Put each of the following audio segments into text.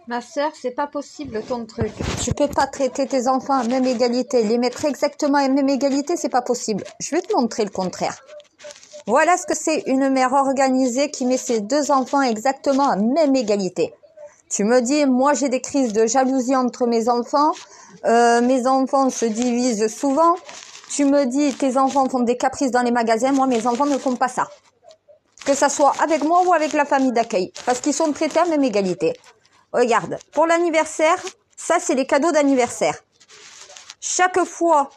Ma sœur, c'est pas possible ton truc. Tu peux pas traiter tes enfants à même égalité. Les mettre exactement à même égalité, c'est pas possible. Je vais te montrer le contraire. Voilà ce que c'est une mère organisée qui met ses deux enfants exactement à même égalité. Tu me dis, moi j'ai des crises de jalousie entre mes enfants se divisent souvent. Tu me dis, tes enfants font des caprices dans les magasins, moi mes enfants ne font pas ça. Que ça soit avec moi ou avec la famille d'accueil, parce qu'ils sont traités à même égalité. Regarde, pour l'anniversaire, ça c'est les cadeaux d'anniversaire. Chaque fois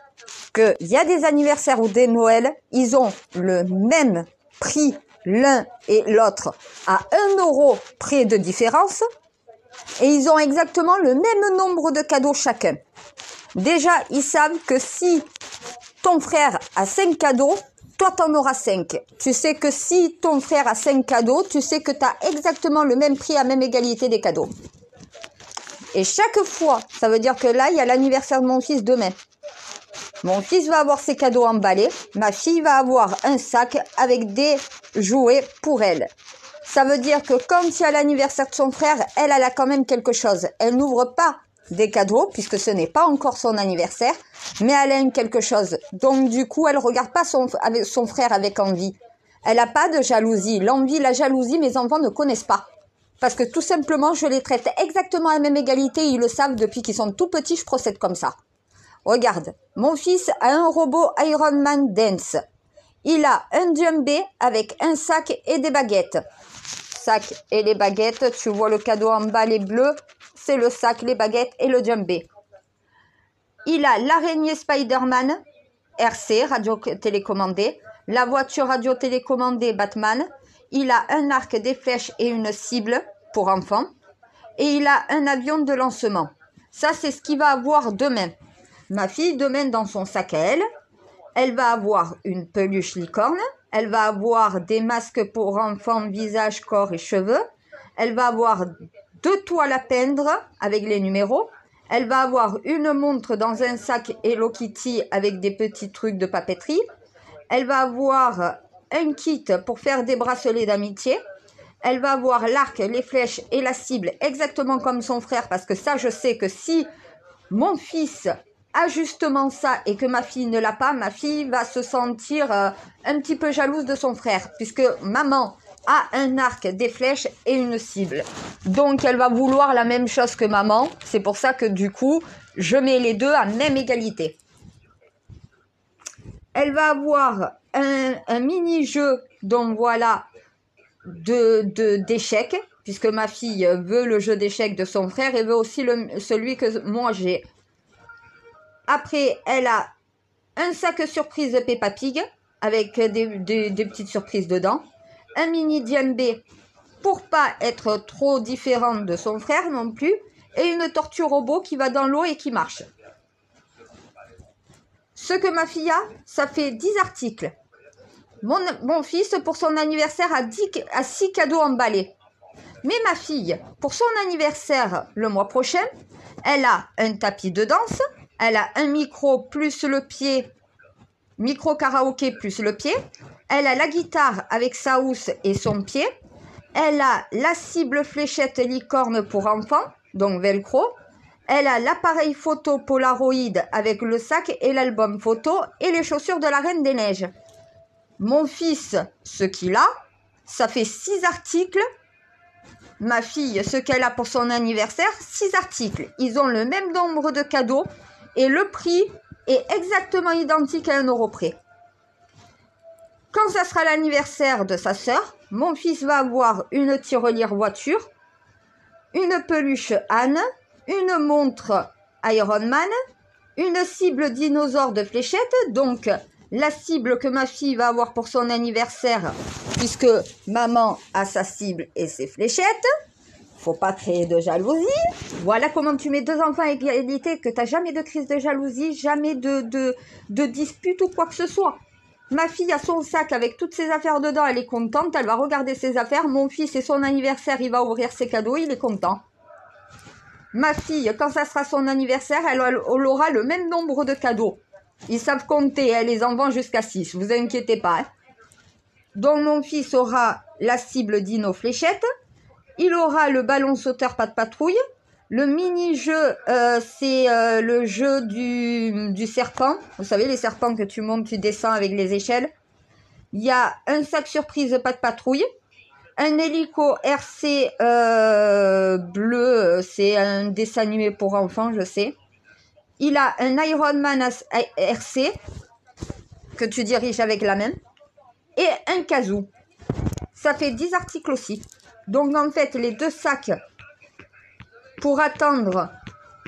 qu'il y a des anniversaires ou des Noëls, ils ont le même prix l'un et l'autre à 1 euro près de différence et ils ont exactement le même nombre de cadeaux chacun. Déjà, ils savent que si ton frère a 5 cadeaux, toi t'en auras 5. Tu sais que si ton frère a 5 cadeaux, tu sais que tu as exactement le même prix à même égalité des cadeaux. Et chaque fois, ça veut dire que là, il y a l'anniversaire de mon fils demain. Mon fils va avoir ses cadeaux emballés. Ma fille va avoir un sac avec des jouets pour elle. Ça veut dire que quand il y a l'anniversaire de son frère, elle a quand même quelque chose. Elle n'ouvre pas des cadeaux, puisque ce n'est pas encore son anniversaire, mais elle aime quelque chose. Donc du coup, elle ne regarde pas son frère avec envie. Elle n'a pas de jalousie. L'envie, la jalousie, mes enfants ne connaissent pas. Parce que tout simplement, je les traite exactement à la même égalité. Ils le savent depuis qu'ils sont tout petits, je procède comme ça. Regarde, mon fils a un robot Iron Man Dance. Il a un djembé avec un sac et des baguettes. Sac et les baguettes, tu vois le cadeau en bas, les bleus, c'est le sac, les baguettes et le djembé. Il a l'araignée Spider-Man, RC, radio télécommandée, la voiture radio télécommandée Batman. Il a un arc, des flèches et une cible pour enfants. Et il a un avion de lancement. Ça, c'est ce qu'il va avoir demain. Ma fille, demain, dans son sac à elle va avoir une peluche licorne. Elle va avoir des masques pour enfants, visage, corps et cheveux. Elle va avoir 2 toiles à peindre avec les numéros. Elle va avoir une montre dans un sac Hello Kitty avec des petits trucs de papeterie. Elle va avoir un kit pour faire des bracelets d'amitié. Elle va avoir l'arc, les flèches et la cible exactement comme son frère, parce que ça, je sais que si mon fils a justement ça et que ma fille ne l'a pas, ma fille va se sentir un petit peu jalouse de son frère, puisque maman a un arc, des flèches et une cible. Donc, elle va vouloir la même chose que maman. C'est pour ça que du coup, je mets les deux à même égalité. Elle va avoir un mini-jeu, donc voilà, d'échecs, puisque ma fille veut le jeu d'échecs de son frère et veut aussi celui que moi j'ai. Après, elle a un sac surprise de Peppa Pig avec des petites surprises dedans. Un mini djembé pour pas être trop différente de son frère non plus. Et une tortue robot qui va dans l'eau et qui marche. Ce que ma fille a, ça fait 10 articles. Mon fils, pour son anniversaire, a 6 cadeaux emballés. Mais ma fille, pour son anniversaire le mois prochain, elle a un tapis de danse, elle a un micro plus le pied, micro karaoké plus le pied, elle a la guitare avec sa housse et son pied, elle a la cible fléchette licorne pour enfants, donc velcro, elle a l'appareil photo Polaroid avec le sac et l'album photo et les chaussures de la Reine des Neiges. Mon fils, ce qu'il a, ça fait 6 articles. Ma fille, ce qu'elle a pour son anniversaire, 6 articles. Ils ont le même nombre de cadeaux et le prix est exactement identique à 1 euro près. Quand ça sera l'anniversaire de sa sœur, mon fils va avoir une tirelire voiture, une peluche Anne, une montre Iron Man, une cible dinosaure de fléchettes, donc la cible que ma fille va avoir pour son anniversaire, puisque maman a sa cible et ses fléchettes. Faut pas créer de jalousie. Voilà comment tu mets 2 enfants à égalité, que tu n'as jamais de crise de jalousie, jamais de dispute ou quoi que ce soit. Ma fille a son sac avec toutes ses affaires dedans, elle est contente, elle va regarder ses affaires. Mon fils, c'est son anniversaire, il va ouvrir ses cadeaux, il est content. Ma fille, quand ça sera son anniversaire, elle aura le même nombre de cadeaux. Ils savent compter, les enfants jusqu'à 6, vous inquiétez pas. Hein. Donc mon fils aura la cible Dino Fléchette, il aura le ballon sauteur pas de patrouille, Le mini-jeu, c'est le jeu du serpent. Vous savez, les serpents que tu montes, tu descends avec les échelles. Il y a un sac surprise pas de patrouille. Un hélico RC bleu, c'est un dessin animé pour enfants, je sais. Il a un Ironman RC que tu diriges avec la main. Et un kazoo. Ça fait 10 articles aussi. Donc en fait, les 2 sacs pour attendre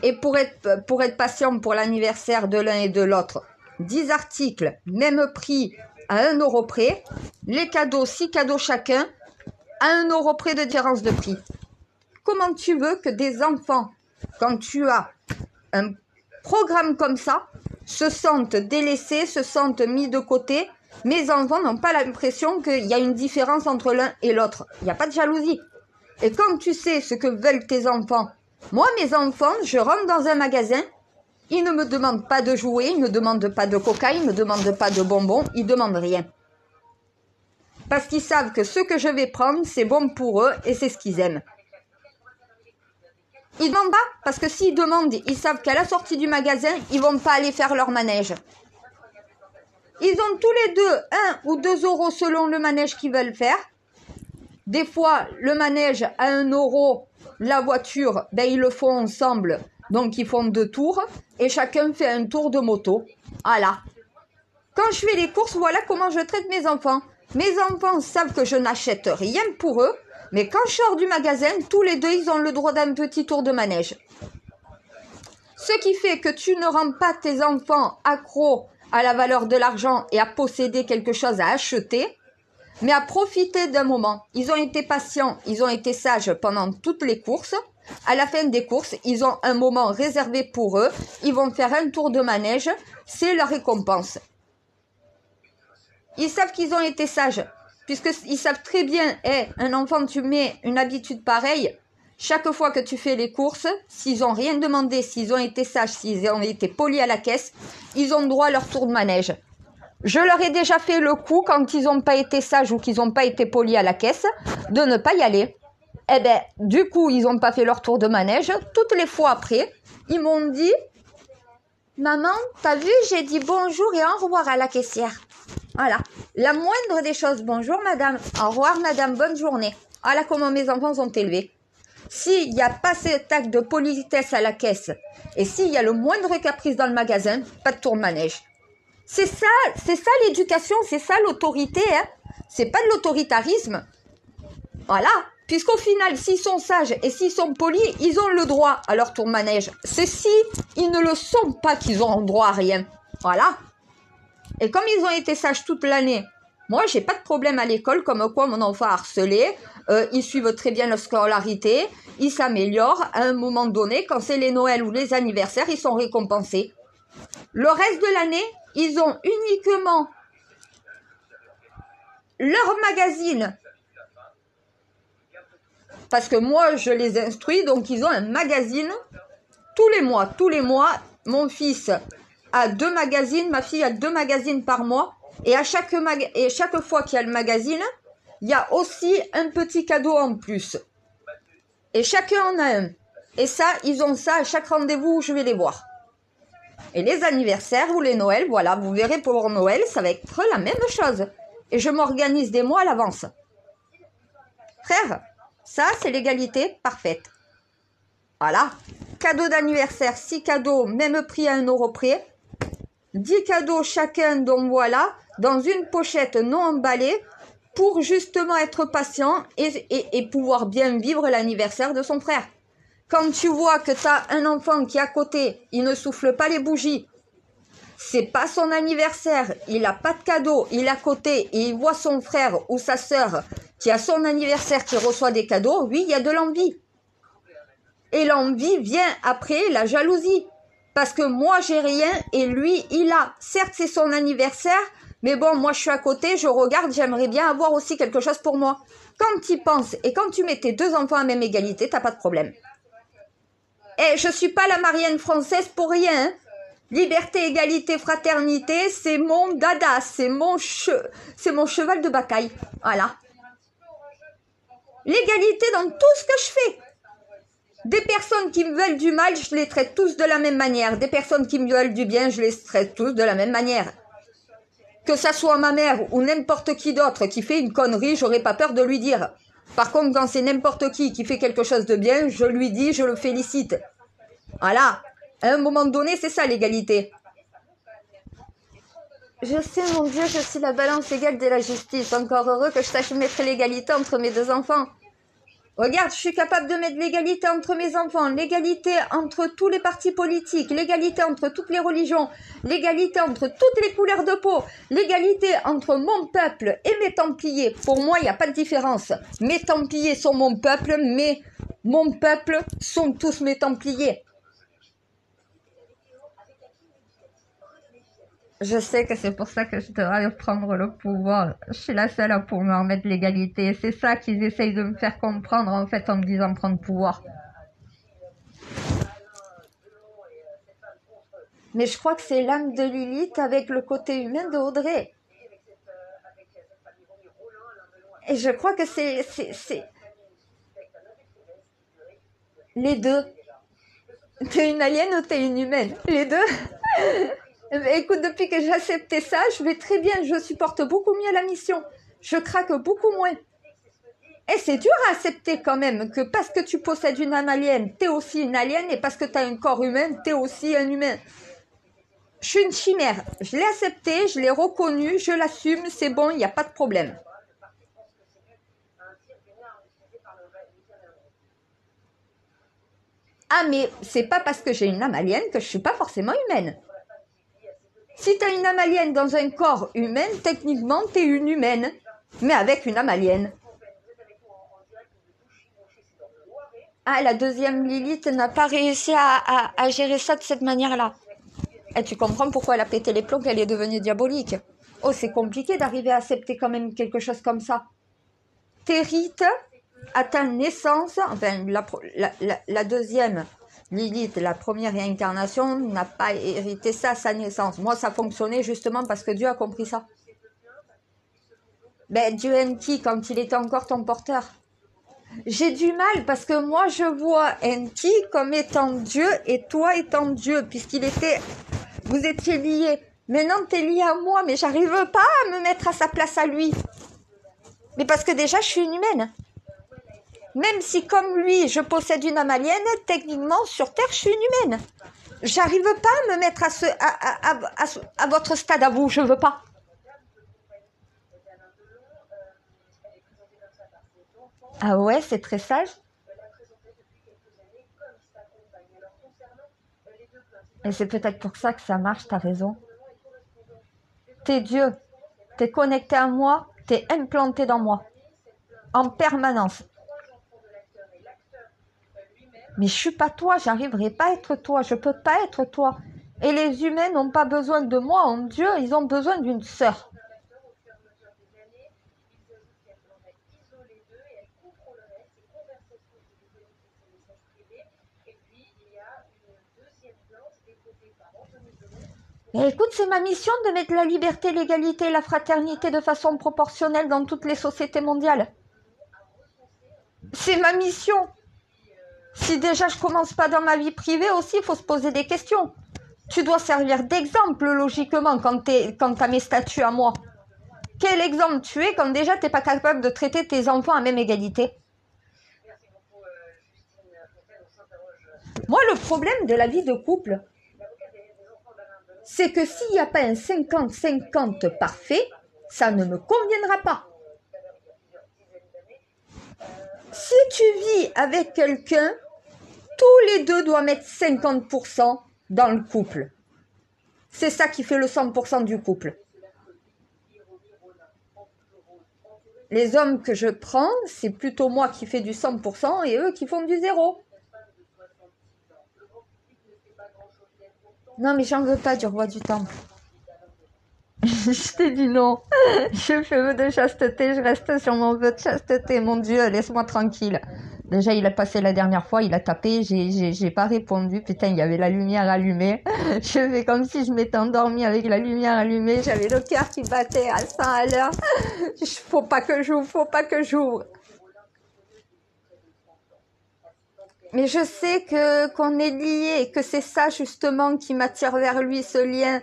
et pour être patient pour l'anniversaire de l'un et de l'autre. 10 articles, même prix à 1 euro près. Les cadeaux, 6 cadeaux chacun, à 1 euro près de différence de prix. Comment tu veux que des enfants, quand tu as un programme comme ça, se sentent délaissés, se sentent mis de côté? Mes enfants n'ont pas l'impression qu'il y a une différence entre l'un et l'autre. Il n'y a pas de jalousie. Et quand tu sais ce que veulent tes enfants, moi, mes enfants, je rentre dans un magasin, ils ne me demandent pas de jouets, ils ne me demandent pas de coca, ils ne me demandent pas de bonbons, ils ne demandent rien. Parce qu'ils savent que ce que je vais prendre, c'est bon pour eux et c'est ce qu'ils aiment. Ils ne demandent pas, parce que s'ils demandent, ils savent qu'à la sortie du magasin, ils ne vont pas aller faire leur manège. Ils ont tous les deux 1 ou 2 euros selon le manège qu'ils veulent faire. Des fois, le manège à 1 euro, la voiture, ben, ils le font ensemble. Donc, ils font 2 tours et chacun fait un tour de moto. Voilà. Quand je fais les courses, voilà comment je traite mes enfants. Mes enfants savent que je n'achète rien pour eux. Mais quand je sors du magasin, tous les deux, ils ont le droit d'un petit tour de manège. Ce qui fait que tu ne rends pas tes enfants accros à la valeur de l'argent et à posséder quelque chose à acheter, mais à profiter d'un moment. Ils ont été patients, ils ont été sages pendant toutes les courses. À la fin des courses, ils ont un moment réservé pour eux. Ils vont faire un tour de manège. C'est leur récompense. Ils savent qu'ils ont été sages, puisqu'ils savent très bien, un enfant, tu mets une habitude pareille. Chaque fois que tu fais les courses, s'ils n'ont rien demandé, s'ils ont été sages, s'ils ont été polis à la caisse, ils ont droit à leur tour de manège. Je leur ai déjà fait le coup, quand ils n'ont pas été sages ou qu'ils n'ont pas été polis à la caisse, de ne pas y aller. Eh bien, du coup, ils n'ont pas fait leur tour de manège. Toutes les fois après, ils m'ont dit « Maman, t'as vu, j'ai dit bonjour et au revoir à la caissière. » Voilà, la moindre des choses. « Bonjour madame, au revoir madame, bonne journée. » Voilà comment mes enfants sont élevés. S'il n'y a pas cet acte de politesse à la caisse et s'il y a le moindre caprice dans le magasin, pas de tour de manège. C'est ça l'éducation, c'est ça l'autorité. Hein. C'est pas de l'autoritarisme. Voilà. Puisqu'au final, s'ils sont sages et s'ils sont polis, ils ont le droit à leur tour de manège. C'est si ils ne le sont pas qu'ils ont droit à rien. Voilà. Et comme ils ont été sages toute l'année, moi, j'ai pas de problème à l'école, comme quoi mon enfant a harcelé. Ils suivent très bien leur scolarité. Ils s'améliorent. À un moment donné, quand c'est les Noëls ou les anniversaires, ils sont récompensés. Le reste de l'année, ils ont uniquement leur magazine. Parce que moi, je les instruis, donc ils ont un magazine tous les mois. Tous les mois, mon fils a 2 magazines, ma fille a 2 magazines par mois. Et chaque fois qu'il y a le magazine, il y a aussi un petit cadeau en plus. Et chacun en a un. Et ça, ils ont ça à chaque rendez-vous où je vais les voir. Et les anniversaires ou les Noëls, voilà, vous verrez pour Noël, ça va être la même chose. Et je m'organise des mois à l'avance. Frère, ça, c'est l'égalité parfaite. Voilà. Cadeau d'anniversaire, 6 cadeaux, même prix à 1 euro près. 10 cadeaux chacun, donc voilà, dans une pochette non emballée, pour justement être patient et pouvoir bien vivre l'anniversaire de son frère. Quand tu vois que tu as un enfant qui est à côté, il ne souffle pas les bougies, c'est pas son anniversaire, il n'a pas de cadeau, il est à côté et il voit son frère ou sa sœur qui a son anniversaire, qui reçoit des cadeaux, oui, il y a de l'envie. Et l'envie vient après la jalousie. Parce que moi, j'ai rien et lui, il a. Certes, c'est son anniversaire, mais bon, moi, je suis à côté, je regarde, j'aimerais bien avoir aussi quelque chose pour moi. Quand tu y penses et quand tu mets tes 2 enfants à même égalité, t'as pas de problème. Et je suis pas la Marianne française pour rien. Hein. Liberté, égalité, fraternité, c'est mon dada, c'est mon cheval de bataille. Voilà. L'égalité dans tout ce que je fais. Des personnes qui me veulent du mal, je les traite tous de la même manière. Des personnes qui me veulent du bien, je les traite tous de la même manière. Que ça soit ma mère ou n'importe qui d'autre qui fait une connerie, j'aurais pas peur de lui dire. Par contre, quand c'est n'importe qui fait quelque chose de bien, je lui dis, je le félicite. Voilà. À un moment donné, c'est ça l'égalité. Je sais, mon Dieu, je suis la balance égale de la justice. Encore heureux que je sache mettre l'égalité entre mes deux enfants. Regarde, je suis capable de mettre l'égalité entre mes enfants, l'égalité entre tous les partis politiques, l'égalité entre toutes les religions, l'égalité entre toutes les couleurs de peau, l'égalité entre mon peuple et mes Templiers. Pour moi, il n'y a pas de différence. Mes Templiers sont mon peuple, mais mon peuple sont tous mes Templiers. Je sais que c'est pour ça que je devrais prendre le pouvoir. Je suis la seule à pouvoir mettre l'égalité. C'est ça qu'ils essayent de me faire comprendre, en fait, en me disant prendre pouvoir. Mais je crois que c'est l'âme de Lilith avec le côté humain de Audrey. Et je crois que c'est les deux. T'es une alien ou t'es une humaine? Les deux. Écoute, depuis que j'ai accepté ça, je vais très bien, je supporte beaucoup mieux la mission. Je craque beaucoup moins. Et c'est dur à accepter quand même, que parce que tu possèdes une âme alien, t'es aussi une alien, et parce que t'as un corps humain, t'es aussi un humain. Je suis une chimère. Je l'ai accepté, je l'ai reconnu, je l'assume, c'est bon, il n'y a pas de problème. Ah, mais c'est pas parce que j'ai une âme alien que je suis pas forcément humaine. Si tu as une âme alien dans un corps humain, techniquement, tu es une humaine, mais avec une âme alien. Ah, la deuxième Lilith n'a pas réussi à gérer ça de cette manière-là. Et tu comprends pourquoi elle a pété les plombs, qu'elle est devenue diabolique. Oh, c'est compliqué d'arriver à accepter quand même quelque chose comme ça. Tes rites, à ta naissance, enfin, la deuxième Lilith, la première réincarnation, n'a pas hérité ça à sa naissance. Moi, ça fonctionnait justement parce que Dieu a compris ça. Ben, Dieu Enki, quand il était encore ton porteur. J'ai du mal parce que moi, je vois Enki comme étant Dieu et toi étant Dieu, puisqu'il était... Vous étiez liés. Maintenant, tu es lié à moi, mais j'arrive pas à me mettre à sa place à lui. Mais parce que déjà, je suis une humaine. Même si, comme lui, je possède une âme alien, techniquement, sur Terre, je suis une humaine. J'arrive pas à me mettre à votre stade à vous, je veux pas. Ah ouais, c'est très sage. Et c'est peut-être pour ça que ça marche, t'as raison. T'es Dieu, t'es connecté à moi, t'es implanté dans moi, en permanence. Mais je suis pas toi, j'arriverai pas à être toi, je peux pas être toi. Et les humains n'ont pas besoin de moi en Dieu, ils ont besoin d'une sœur. Et écoute, c'est ma mission de mettre la liberté, l'égalité et la fraternité de façon proportionnelle dans toutes les sociétés mondiales. C'est ma mission. Si déjà je commence pas dans ma vie privée aussi, il faut se poser des questions. Tu dois servir d'exemple logiquement quand t'as mes statuts à moi. Quel exemple tu es quand déjà t'es pas capable de traiter tes enfants à même égalité? Moi, le problème de la vie de couple, c'est que s'il n'y a pas un 50-50 parfait, ça ne me conviendra pas. Si tu vis avec quelqu'un, tous les deux doivent mettre 50% dans le couple. C'est ça qui fait le 100% du couple. Les hommes que je prends, c'est plutôt moi qui fais du 100% et eux qui font du 0. Non, mais j'en veux pas du roi du temple. Je t'ai dit non. Je fais vœu de chasteté, je reste sur mon vœu de chasteté. Mon Dieu, laisse-moi tranquille. Déjà, il a passé la dernière fois, il a tapé, j'ai pas répondu. Putain, il y avait la lumière allumée. Je fais comme si je m'étais endormie avec la lumière allumée. J'avais le cœur qui battait à 100 à l'heure. Faut pas que j'ouvre, faut pas que j'ouvre. Mais je sais que qu'on est liés et que c'est ça justement qui m'attire vers lui, ce lien.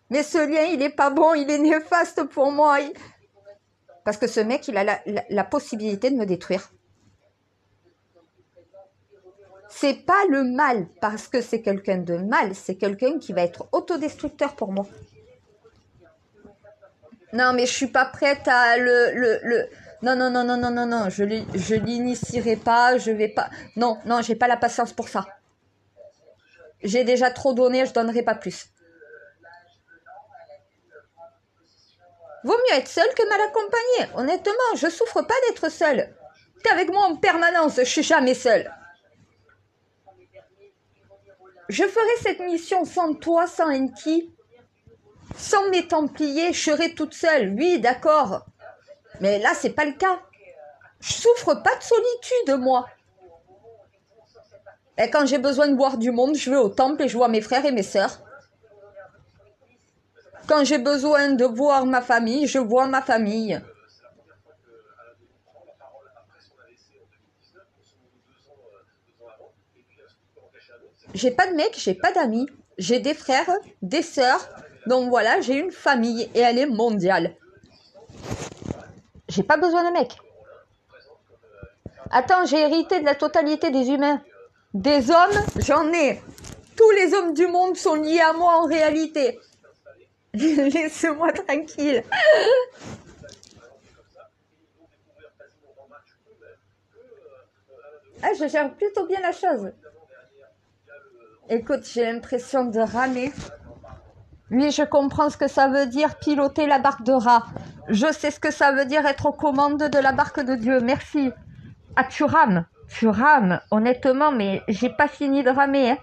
Mais ce lien, il est pas bon, il est néfaste pour moi. Parce que ce mec, il a la possibilité de me détruire. C'est pas le mal, parce que c'est quelqu'un de mal, c'est quelqu'un qui va être autodestructeur pour moi. Non, mais je suis pas prête à Non, non, non, non, non, non, non, je l'initierai pas, je vais pas... Non, non, j'ai pas la patience pour ça. J'ai déjà trop donné, je donnerai pas plus. Vaut mieux être seul que mal accompagné. Honnêtement, je souffre pas d'être seule. T'es avec moi en permanence, je suis jamais seule. Je ferai cette mission sans toi, sans Enki. Sans mes Templiers, je serai toute seule. Oui, d'accord. Mais là, c'est pas le cas. Je souffre pas de solitude, moi. Et quand j'ai besoin de voir du monde, je vais au temple et je vois mes frères et mes sœurs. Quand j'ai besoin de voir ma famille, je vois ma famille. J'ai pas de mec, j'ai pas d'amis. J'ai des frères, des sœurs. Donc voilà, j'ai une famille et elle est mondiale. J'ai pas besoin de mec. Attends, j'ai hérité de la totalité des humains. Des hommes, j'en ai. Tous les hommes du monde sont liés à moi en réalité. Laisse-moi tranquille. Ah, je gère plutôt bien la chose. Écoute, j'ai l'impression de ramer. Oui, je comprends ce que ça veut dire piloter la barque de rat. Je sais ce que ça veut dire être aux commandes de la barque de Dieu. Merci. Ah, tu rames. Tu rames, honnêtement, mais j'ai pas fini de ramer. Hein.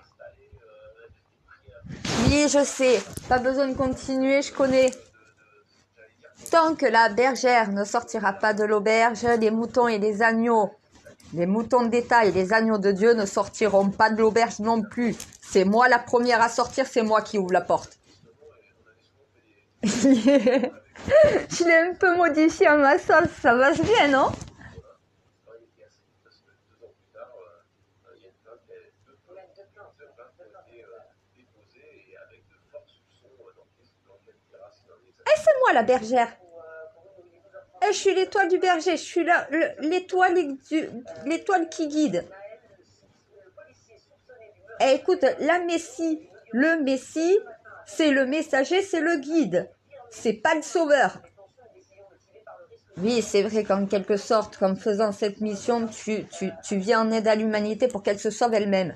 Oui, je sais. Pas besoin de continuer, je connais. Tant que la bergère ne sortira pas de l'auberge, les moutons et les agneaux, les moutons d'État et les agneaux de Dieu ne sortiront pas de l'auberge non plus. C'est moi la première à sortir, c'est moi qui ouvre la porte. Je l'ai un peu modifié à ma sauce, ça va bien, non? Eh, c'est moi la bergère. Eh, je suis l'étoile du berger, je suis l'étoile qui guide. Eh, écoute, la Messie, le Messie, c'est le messager, c'est le guide. C'est pas le sauveur. Oui, c'est vrai qu'en quelque sorte, qu'en faisant cette mission, tu viens en aide à l'humanité pour qu'elle se sauve elle-même.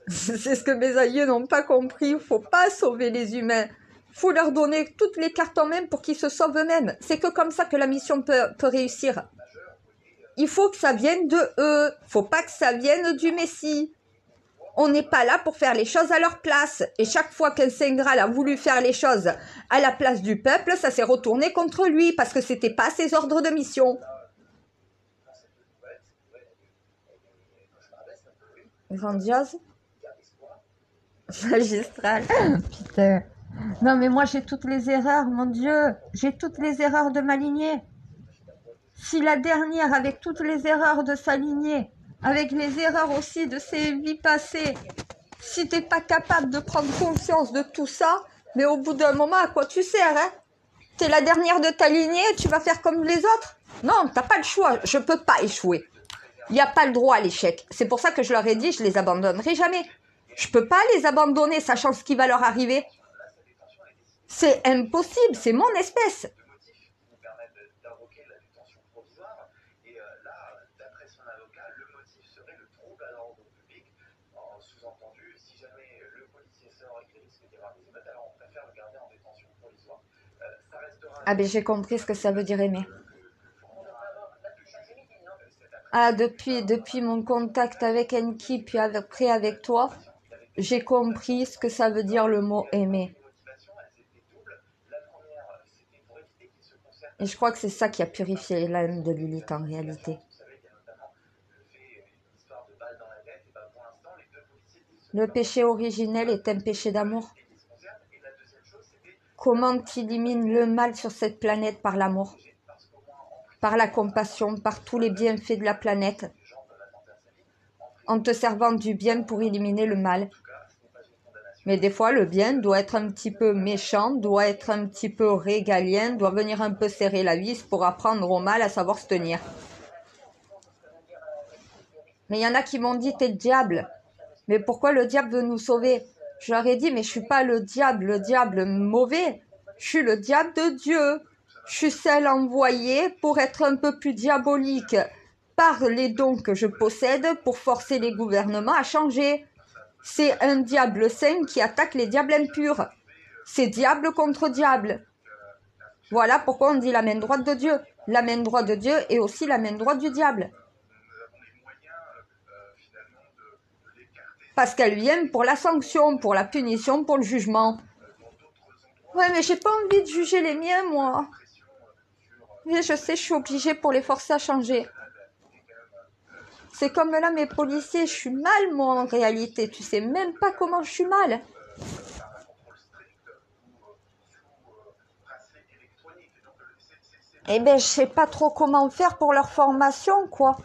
C'est ce que mes aïeux n'ont pas compris. Il faut pas sauver les humains. Faut leur donner toutes les cartes en main pour qu'ils se sauvent eux-mêmes. C'est que comme ça que la mission peut réussir. Il faut que ça vienne de eux. Faut pas que ça vienne du Messie. On n'est pas là pour faire les choses à leur place. Et chaque fois qu'un Saint Graal a voulu faire les choses à la place du peuple, ça s'est retourné contre lui parce que c'était pas ses ordres de mission. Grandiose. Magistral. Putain. Non, mais moi, j'ai toutes les erreurs, mon Dieu. J'ai toutes les erreurs de ma lignée. Si la dernière, avec toutes les erreurs de sa lignée, avec les erreurs aussi de ses vies passées, si t'es pas capable de prendre conscience de tout ça, mais au bout d'un moment, à quoi tu sers, hein? T'es la dernière de ta lignée, tu vas faire comme les autres? Non, t'as pas le choix. Je peux pas échouer. Il n'y a pas le droit à l'échec. C'est pour ça que je leur ai dit, je les abandonnerai jamais. Je peux pas les abandonner, sachant ce qui va leur arriver. C'est impossible, c'est mon espèce. Ah ben j'ai compris ce que ça veut dire aimer. Ah, depuis mon contact avec Enki, puis après avec toi, j'ai compris ce que ça veut dire le mot aimer. Et je crois que c'est ça qui a purifié l'âme de Lilith en réalité. Le péché originel est un péché d'amour. Comment tu élimines le mal sur cette planète par l'amour, par la compassion, par tous les bienfaits de la planète? en te servant du bien pour éliminer le mal. Mais des fois, le bien doit être un petit peu méchant, doit être un petit peu régalien, doit venir un peu serrer la vis pour apprendre au mal à savoir se tenir. Mais il y en a qui m'ont dit, t'es le diable. Mais pourquoi le diable veut nous sauver? Je leur ai dit, mais je suis pas le diable mauvais. Je suis le diable de Dieu. Je suis celle envoyée pour être un peu plus diabolique par les dons que je possède pour forcer les gouvernements à changer. C'est un diable saint qui attaque les diables impurs. C'est diable contre diable. Voilà pourquoi on dit la main droite de Dieu. La main droite de Dieu est aussi la main droite du diable. Parce qu'elle vient pour la sanction, pour la punition, pour le jugement. Ouais, mais j'ai pas envie de juger les miens, moi. Mais je sais, je suis obligée pour les forcer à changer. C'est comme là, mes policiers, je suis mal, moi, en réalité. Tu sais même pas comment je suis mal. Eh ben, je sais pas trop comment faire pour leur formation, quoi.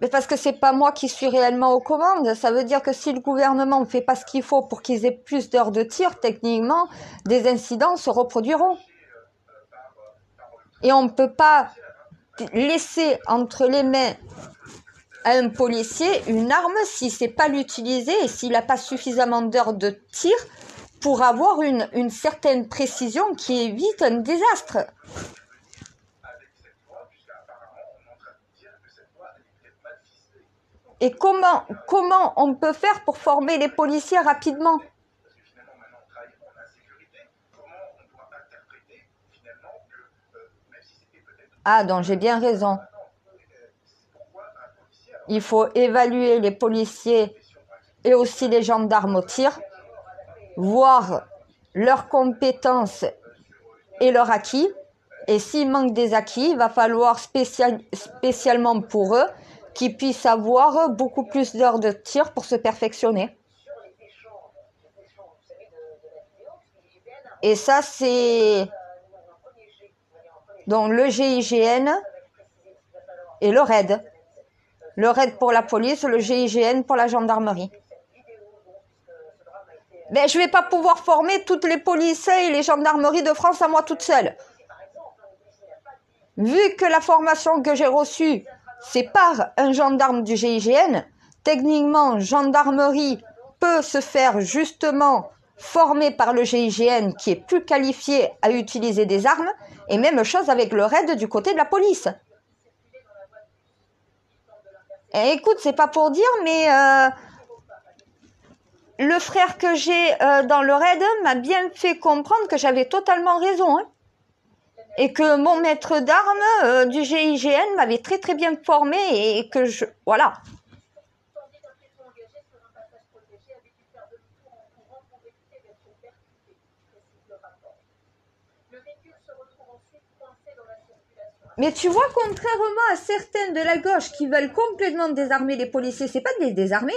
Mais parce que c'est pas moi qui suis réellement aux commandes. Ça veut dire que si le gouvernement ne fait pas ce qu'il faut pour qu'ils aient plus d'heures de tir, techniquement, des incidents se reproduiront. Et on ne peut pas laisser entre les mains à un policier une arme s'il ne sait pas l'utiliser et s'il n'a pas suffisamment d'heures de tir pour avoir une certaine précision qui évite un désastre. Et comment on peut faire pour former les policiers rapidement? Ah, donc j'ai bien raison. Il faut évaluer les policiers et aussi les gendarmes au tir, voir leurs compétences et leurs acquis. Et s'il manque des acquis, il va falloir spécialement pour eux qu'ils puissent avoir beaucoup plus d'heures de tir pour se perfectionner. Et ça, c'est donc le GIGN et le RAID. Le RAID pour la police, le GIGN pour la gendarmerie. Mais je ne vais pas pouvoir former toutes les polices et les gendarmeries de France à moi toute seule. Vu que la formation que j'ai reçue, c'est par un gendarme du GIGN, techniquement, gendarmerie peut se faire justement former par le GIGN qui est plus qualifié à utiliser des armes, et même chose avec le RAID du côté de la police. Et écoute, c'est pas pour dire, mais le frère que j'ai dans le RAID m'a bien fait comprendre que j'avais totalement raison. Hein. Et que mon maître d'armes du GIGN m'avait très très bien formé et que je... Voilà. Mais tu vois, contrairement à certains de la gauche qui veulent complètement désarmer les policiers, c'est pas de les désarmer.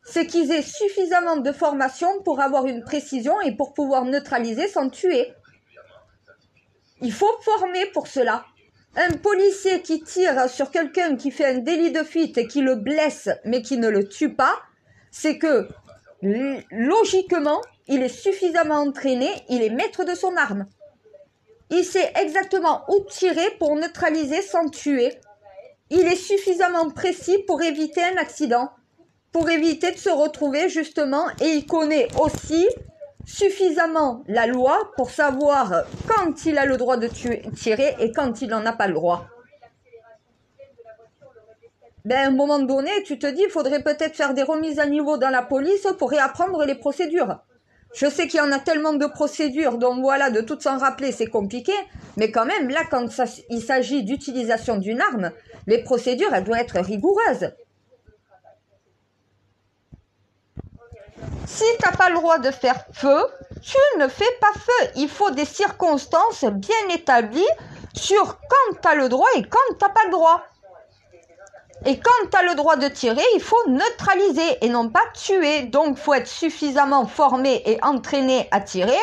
C'est qu'ils aient suffisamment de formation pour avoir une précision et pour pouvoir neutraliser sans tuer. Il faut former pour cela. Un policier qui tire sur quelqu'un qui fait un délit de fuite et qui le blesse mais qui ne le tue pas, c'est que logiquement, il est suffisamment entraîné, il est maître de son arme. Il sait exactement où tirer pour neutraliser sans tuer. Il est suffisamment précis pour éviter un accident, pour éviter de se retrouver justement, et il connaît aussi suffisamment la loi pour savoir quand il a le droit de tirer et quand il n'en a pas le droit. Ben, à un moment donné, tu te dis, il faudrait peut-être faire des remises à niveau dans la police pour réapprendre les procédures. Je sais qu'il y en a tellement de procédures, donc voilà, de toutes s'en rappeler, c'est compliqué. Mais quand même, là, quand il s'agit d'utilisation d'une arme, les procédures, elles doivent être rigoureuses. Si tu n'as pas le droit de faire feu, tu ne fais pas feu. Il faut des circonstances bien établies sur quand tu as le droit et quand tu n'as pas le droit. Et quand tu as le droit de tirer, il faut neutraliser et non pas tuer. Donc, il faut être suffisamment formé et entraîné à tirer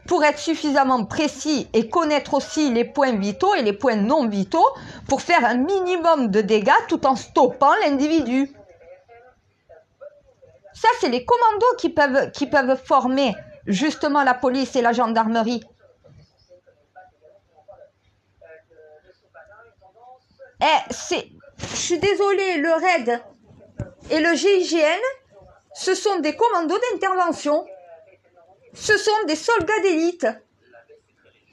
pour être suffisamment précis et connaître aussi les points vitaux et les points non vitaux pour faire un minimum de dégâts tout en stoppant l'individu. Ça, c'est les commandos qui peuvent former justement la police et la gendarmerie. Je suis désolée, le RAID et le GIGN, ce sont des commandos d'intervention. Ce sont des soldats d'élite.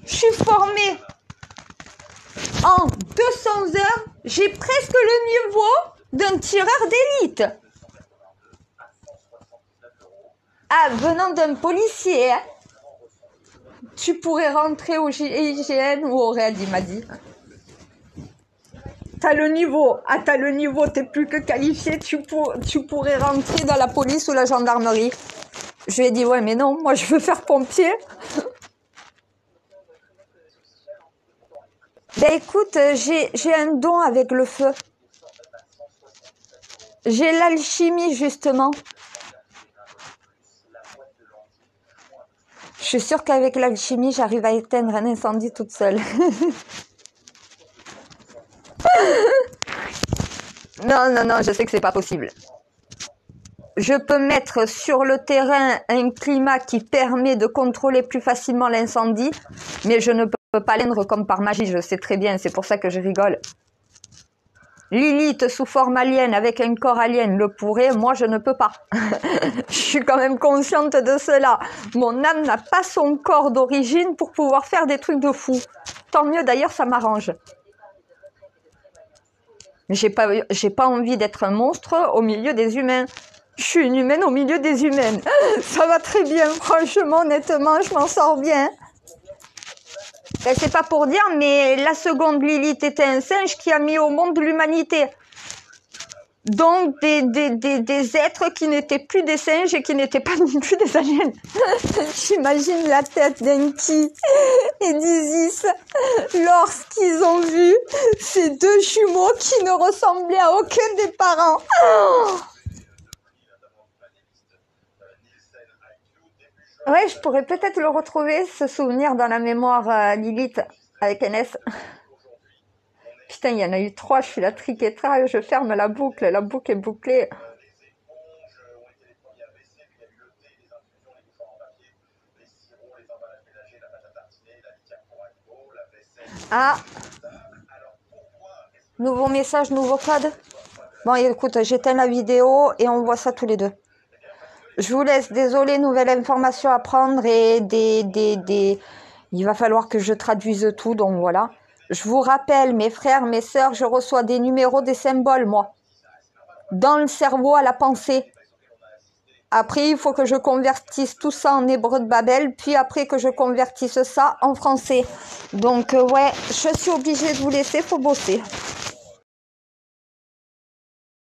Je suis formée en 200 heures. J'ai presque le niveau d'un tireur d'élite. Ah, venant d'un policier, hein, tu pourrais rentrer au GIGN ou au RAID, il m'a dit. T'as le niveau. Ah, t'as le niveau, t'es plus que qualifié. Tu pourrais rentrer dans la police ou la gendarmerie. Je lui ai dit, ouais, mais non, moi, je veux faire pompier. Ben, écoute, j'ai un don avec le feu. J'ai l'alchimie, justement. Je suis sûre qu'avec l'alchimie, j'arrive à éteindre un incendie toute seule. Non, je sais que c'est pas possible. Je peux mettre sur le terrain un climat qui permet de contrôler plus facilement l'incendie, mais je ne peux pas l'éteindre comme par magie, je sais très bien, c'est pour ça que je rigole. Lilith sous forme alien avec un corps alien le pourrait, moi je ne peux pas. Je suis quand même consciente de cela. Mon âme n'a pas son corps d'origine pour pouvoir faire des trucs de fou. Tant mieux d'ailleurs, ça m'arrange. Mais j'ai pas envie d'être un monstre au milieu des humains. Je suis une humaine au milieu des humaines. Ça va très bien, franchement, honnêtement, je m'en sors bien. Ben, c'est pas pour dire, mais la seconde Lilith était un singe qui a mis au monde l'humanité. Donc, des êtres qui n'étaient plus des singes et qui n'étaient pas non plus des aliens. J'imagine la tête d'Enki et d'Isis lorsqu'ils ont vu ces deux jumeaux qui ne ressemblaient à aucun des parents. Oh, ouais, je pourrais peut-être le retrouver, ce souvenir dans la mémoire Lilith avec un S. Putain, il y en a eu 3, je suis la triquetra, je ferme la boucle est bouclée. Ah, nouveau message, nouveau code. Bon, écoute, j'éteins la vidéo et on voit ça tous les deux. Je vous laisse, désolé, nouvelle information à prendre et il va falloir que je traduise tout, donc voilà. Je vous rappelle, mes frères, mes sœurs, je reçois des numéros, des symboles, moi. Dans le cerveau, à la pensée. Après, il faut que je convertisse tout ça en hébreu de Babel, puis après que je convertisse ça en français. Donc, ouais, je suis obligée de vous laisser, faut bosser.